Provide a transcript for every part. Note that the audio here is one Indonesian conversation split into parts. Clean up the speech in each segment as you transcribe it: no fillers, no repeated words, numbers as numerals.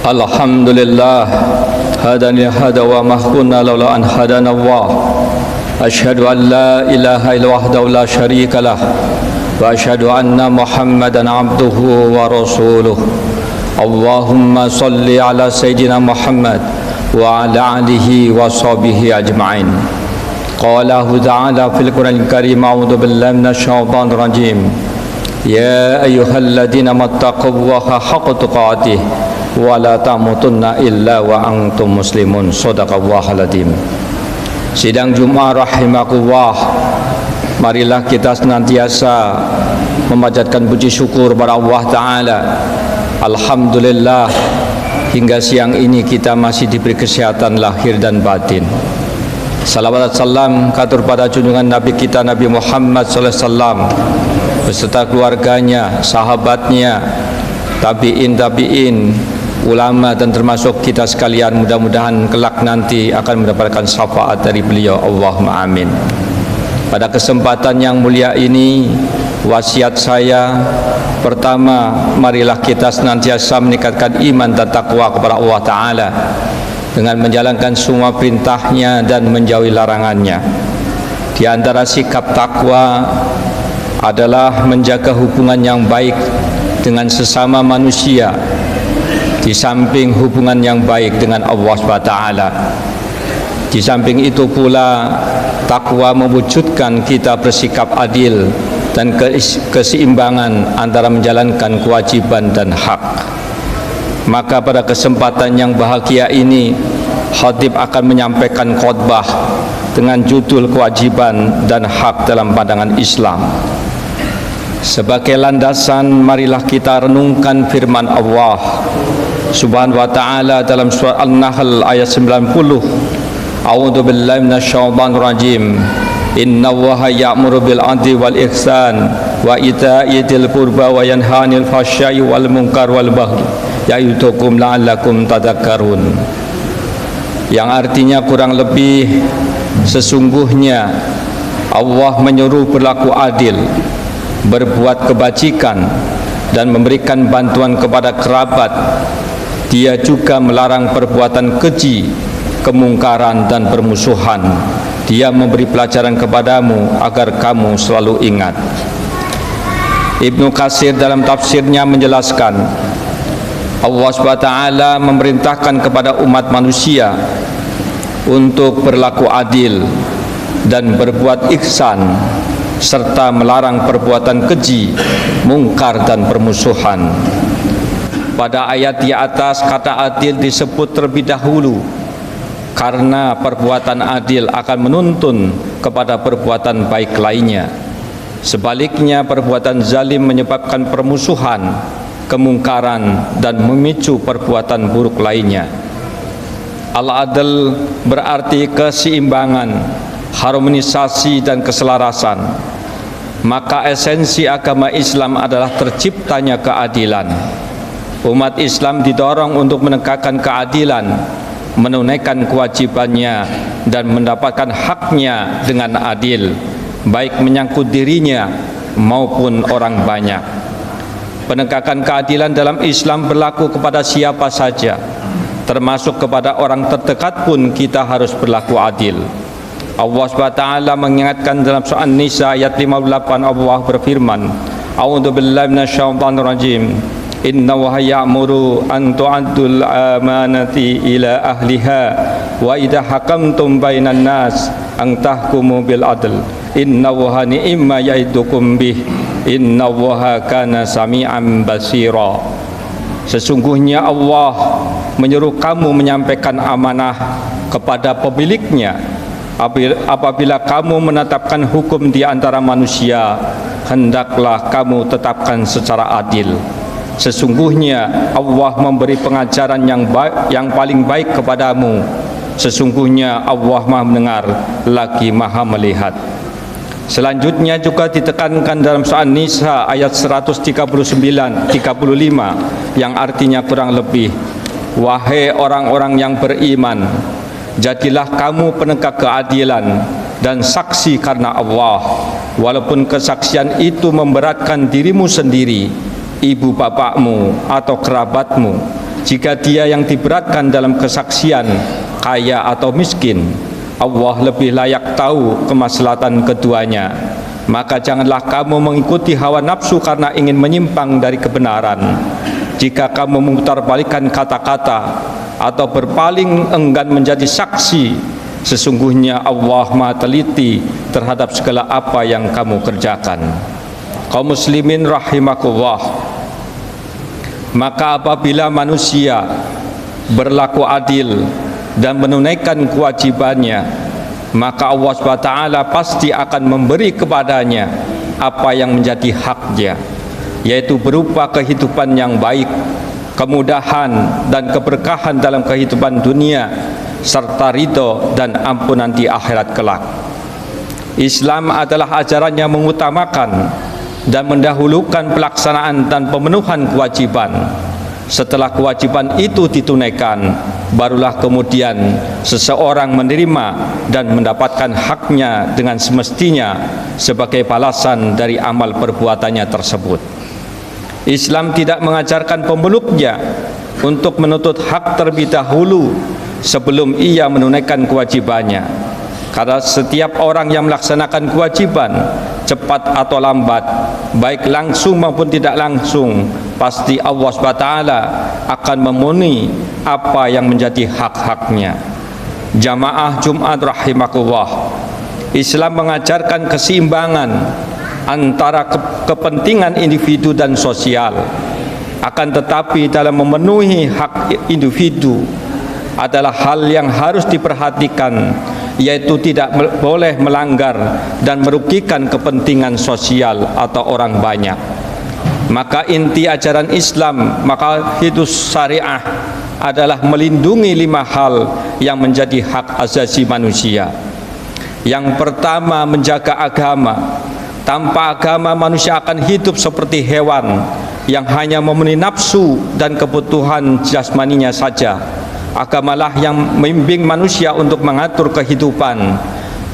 Alhamdulillah hadani hada wa ma kunna laula an hadana Allah. Asyhadu an la ilaha illa wahdahu la syarika lah wa asyhadu anna Muhammadan abduhu wa rasuluh. Allahumma salli ala sayyidina Muhammad wa ala alihi wa sahbihi ajma'in. Qala ta'ala fil Qur'anil Karim, a'udzu billahi minasy syaithanir rajim. Ya ayyuhalladzina mattaqullaha haqqa tuqatih wa la tamutunna illa wa antum muslimun. Shadaqallahul adzim. Sidang Jumat rahimakumullah, marilah kita senantiasa memanjatkan puji syukur kepada Allah Ta'ala. Alhamdulillah, hingga siang ini kita masih diberi kesehatan lahir dan batin. Salawat salam katur pada junjungan Nabi kita Nabi Muhammad sallallahu alaihi wasallam beserta keluarganya, sahabatnya, tabi'in, ulama dan termasuk kita sekalian. Mudah-mudahan kelak nanti akan mendapatkan syafaat dari beliau. Allahumma amin. Pada kesempatan yang mulia ini, wasiat saya pertama, marilah kita senantiasa meningkatkan iman dan takwa kepada Allah Ta'ala dengan menjalankan semua perintahnya dan menjauhi larangannya. Di antara sikap takwa adalah menjaga hubungan yang baik dengan sesama manusia, di samping hubungan yang baik dengan Allah SWT. Di samping itu pula, takwa mewujudkan kita bersikap adil dan keseimbangan antara menjalankan kewajiban dan hak. Maka pada kesempatan yang bahagia ini, khatib akan menyampaikan khutbah dengan judul kewajiban dan hak dalam pandangan Islam. Sebagai landasan, marilah kita renungkan firman Allah Subhanahu wa ta'ala dalam surah An-Nahl ayat 90. A'udzu billahi minasyaitonir rajim. Innallaha ya'muru bil 'adli wal ihsan wa ita'i dzil qurba wa yanha 'anil fahsya'i wal munkar wal baghi ya'idukum la'allakum tadhakkarun. Yang artinya kurang lebih, sesungguhnya Allah menyuruh berlaku adil, berbuat kebajikan dan memberikan bantuan kepada kerabat. Dia juga melarang perbuatan keji, kemungkaran dan permusuhan. Dia memberi pelajaran kepadamu agar kamu selalu ingat. Ibnu Katsir dalam tafsirnya menjelaskan, Allah SWT memerintahkan kepada umat manusia untuk berlaku adil dan berbuat ihsan, serta melarang perbuatan keji, mungkar dan permusuhan. Pada ayat di atas, kata adil disebut terlebih dahulu karena perbuatan adil akan menuntun kepada perbuatan baik lainnya. Sebaliknya, perbuatan zalim menyebabkan permusuhan, kemungkaran dan memicu perbuatan buruk lainnya. Al-adl berarti keseimbangan, harmonisasi dan keselarasan. Maka esensi agama Islam adalah terciptanya keadilan. Umat Islam didorong untuk menegakkan keadilan, menunaikan kewajibannya dan mendapatkan haknya dengan adil, baik menyangkut dirinya maupun orang banyak. Penegakan keadilan dalam Islam berlaku kepada siapa saja, termasuk kepada orang terdekat pun kita harus berlaku adil. Allah SWT mengingatkan dalam surah An-Nisa ayat 58, Allah berfirman, A'udzu billahi minasyaitonir rajim. Innallaha ya'muru an tu'addul amanati ila ahliha wa idza hakamtum bainan nas an tahkumu bil adl. Innallaha ni'ma ya'idukum bih. Innallaha kana sami'an basira. Sesungguhnya Allah menyuruh kamu menyampaikan amanah kepada pemiliknya. Apabila kamu menetapkan hukum di antara manusia, hendaklah kamu tetapkan secara adil. Sesungguhnya Allah memberi pengajaran yang paling baik kepadamu. Sesungguhnya Allah Maha mendengar lagi Maha melihat. Selanjutnya juga ditekankan dalam surah An-Nisa ayat 139-35 yang artinya kurang lebih, wahai orang-orang yang beriman, jadilah kamu penegak keadilan dan saksi karena Allah, walaupun kesaksian itu memberatkan dirimu sendiri, ibu bapakmu atau kerabatmu, jika dia yang diberatkan dalam kesaksian, kaya atau miskin, Allah lebih layak tahu kemaslahatan keduanya. Maka janganlah kamu mengikuti hawa nafsu karena ingin menyimpang dari kebenaran. Jika kamu memutarbalikkan kata-kata atau berpaling enggan menjadi saksi, sesungguhnya Allah Maha teliti terhadap segala apa yang kamu kerjakan. Kaum muslimin rahimakumullah, maka apabila manusia berlaku adil dan menunaikan kewajibannya, maka Allah SWT pasti akan memberi kepadanya apa yang menjadi haknya, yaitu berupa kehidupan yang baik, kemudahan dan keberkahan dalam kehidupan dunia, serta ridho dan ampunan di akhirat kelak. Islam adalah ajaran yang mengutamakan dan mendahulukan pelaksanaan dan pemenuhan kewajiban. Setelah kewajiban itu ditunaikan, barulah kemudian seseorang menerima dan mendapatkan haknya dengan semestinya sebagai balasan dari amal perbuatannya tersebut. Islam tidak mengajarkan pemeluknya untuk menuntut hak terlebih dahulu sebelum ia menunaikan kewajibannya, karena setiap orang yang melaksanakan kewajiban, cepat atau lambat, baik langsung maupun tidak langsung, pasti Allah SWT akan memenuhi apa yang menjadi hak-haknya. Jamaah Jumat rahimakumullah, Islam mengajarkan keseimbangan antara kepentingan individu dan sosial. Akan tetapi dalam memenuhi hak individu adalah hal yang harus diperhatikan, yaitu tidak boleh melanggar dan merugikan kepentingan sosial atau orang banyak. Maka inti ajaran Islam, maka hidup syariah adalah melindungi 5 hal yang menjadi hak asasi manusia. Yang pertama, menjaga agama. Tanpa agama, manusia akan hidup seperti hewan yang hanya memenuhi nafsu dan kebutuhan jasmaninya saja. Agamalah yang membimbing manusia untuk mengatur kehidupan,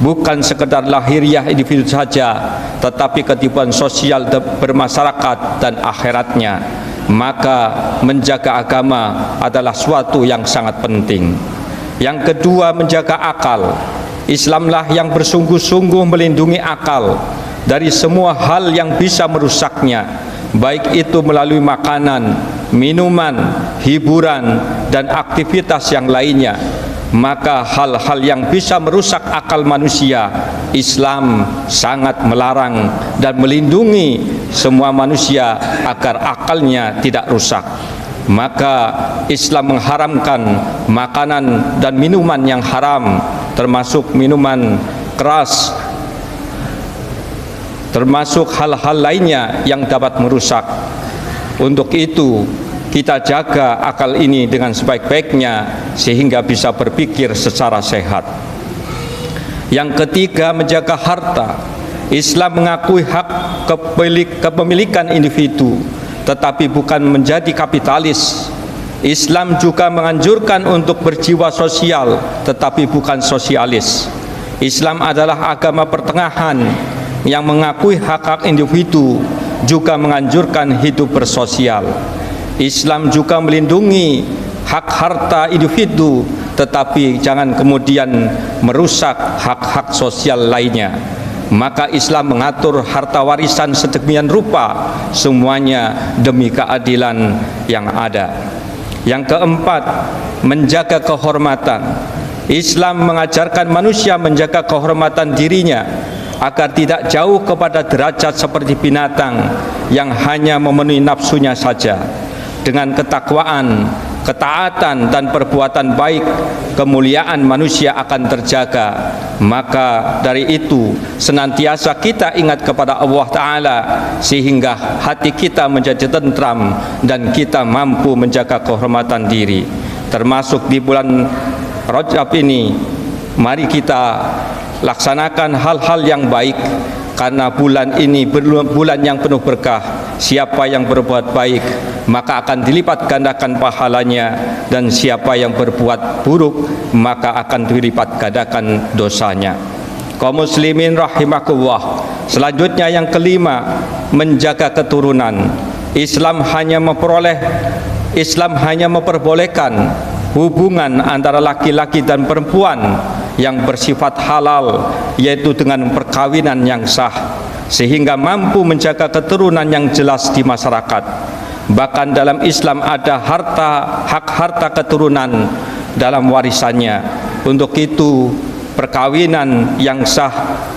bukan sekedar lahiriah individu saja, tetapi kehidupan sosial bermasyarakat dan akhiratnya. Maka menjaga agama adalah suatu yang sangat penting. Yang kedua, menjaga akal. Islamlah yang bersungguh-sungguh melindungi akal dari semua hal yang bisa merusaknya, baik itu melalui makanan, minuman, hiburan, dan aktivitas yang lainnya. Maka hal-hal yang bisa merusak akal manusia, Islam sangat melarang dan melindungi semua manusia agar akalnya tidak rusak. Maka Islam mengharamkan makanan dan minuman yang haram, termasuk minuman keras, termasuk hal-hal lainnya yang dapat merusak. Untuk itu kita jaga akal ini dengan sebaik-baiknya sehingga bisa berpikir secara sehat. Yang ketiga, menjaga harta. Islam mengakui hak kepemilikan individu, tetapi bukan menjadi kapitalis. Islam juga menganjurkan untuk berjiwa sosial, tetapi bukan sosialis. Islam adalah agama pertengahan yang mengakui hak-hak individu, juga menganjurkan hidup bersosial. Islam juga melindungi hak harta individu, tetapi jangan kemudian merusak hak-hak sosial lainnya. Maka Islam mengatur harta warisan sedemikian rupa, semuanya demi keadilan yang ada. Yang keempat, menjaga kehormatan. Islam mengajarkan manusia menjaga kehormatan dirinya agar tidak jauh kepada derajat seperti binatang yang hanya memenuhi nafsunya saja. Dengan ketakwaan, ketaatan, dan perbuatan baik, kemuliaan manusia akan terjaga. Maka dari itu senantiasa kita ingat kepada Allah Ta'ala, sehingga hati kita menjadi tentram dan kita mampu menjaga kehormatan diri. Termasuk di bulan Rajab ini, mari kita laksanakan hal-hal yang baik, karena bulan ini bulan yang penuh berkah. Siapa yang berbuat baik maka akan dilipat gandakan pahalanya, dan siapa yang berbuat buruk maka akan dilipat gandakan dosanya. Kaum muslimin rahimakumullah, selanjutnya yang kelima, menjaga keturunan. Islam hanya memperoleh Islam hanya memperbolehkan hubungan antara laki-laki dan perempuan yang bersifat halal, yaitu dengan perkawinan yang sah, sehingga mampu menjaga keturunan yang jelas di masyarakat. Bahkan dalam Islam ada hak harta keturunan dalam warisannya. Untuk itu perkawinan yang sah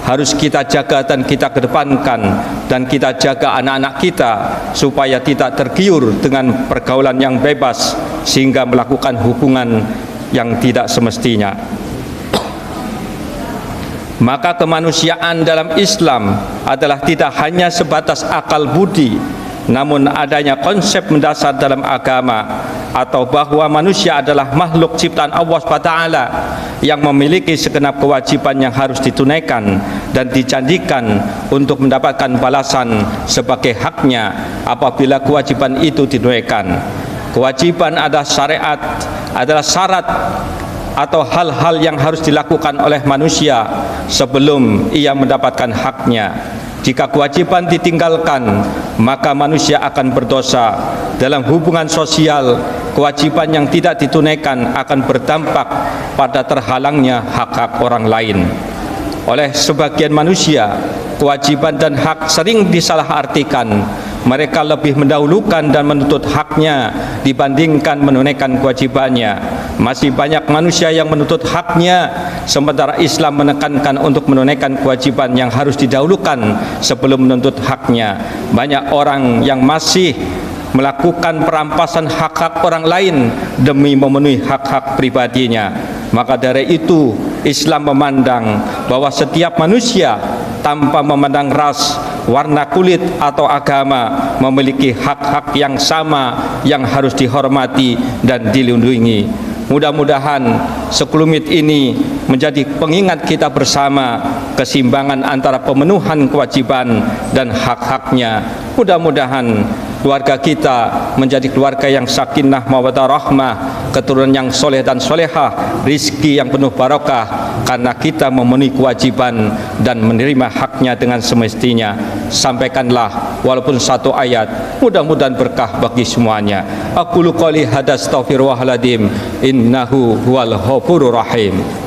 harus kita jaga dan kita kedepankan, dan kita jaga anak-anak kita supaya tidak tergiur dengan pergaulan yang bebas sehingga melakukan hubungan yang tidak semestinya. Maka kemanusiaan dalam Islam adalah tidak hanya sebatas akal budi, namun adanya konsep mendasar dalam agama, atau bahwa manusia adalah makhluk ciptaan Allah SWT yang memiliki segenap kewajiban yang harus ditunaikan dan dijanjikan untuk mendapatkan balasan sebagai haknya apabila kewajiban itu ditunaikan. Kewajiban adalah syarat atau hal-hal yang harus dilakukan oleh manusia sebelum ia mendapatkan haknya. Jika kewajiban ditinggalkan, maka manusia akan berdosa. Dalam hubungan sosial, kewajiban yang tidak ditunaikan akan berdampak pada terhalangnya hak-hak orang lain. Oleh sebagian manusia, kewajiban dan hak sering disalahartikan. Mereka lebih mendahulukan dan menuntut haknya dibandingkan menunaikan kewajibannya. Masih banyak manusia yang menuntut haknya, sementara Islam menekankan untuk menunaikan kewajiban yang harus didahulukan sebelum menuntut haknya. Banyak orang yang masih melakukan perampasan hak-hak orang lain demi memenuhi hak-hak pribadinya. Maka dari itu Islam memandang bahwa setiap manusia tanpa memandang ras, warna kulit atau agama memiliki hak-hak yang sama yang harus dihormati dan dilindungi. Mudah-mudahan sekelumit ini menjadi pengingat kita bersama keseimbangan antara pemenuhan kewajiban dan hak-haknya. Mudah-mudahan keluarga kita menjadi keluarga yang sakinah mawaddah rahmah, keturunan yang soleh dan solehah, rizki yang penuh barokah karena kita memenuhi kewajiban dan menerima haknya dengan semestinya. Sampaikanlah walaupun satu ayat, mudah-mudahan berkah bagi semuanya. Aqulu qouli hadza astaghfirullahaladzim innahu huwal ghafurur rahim.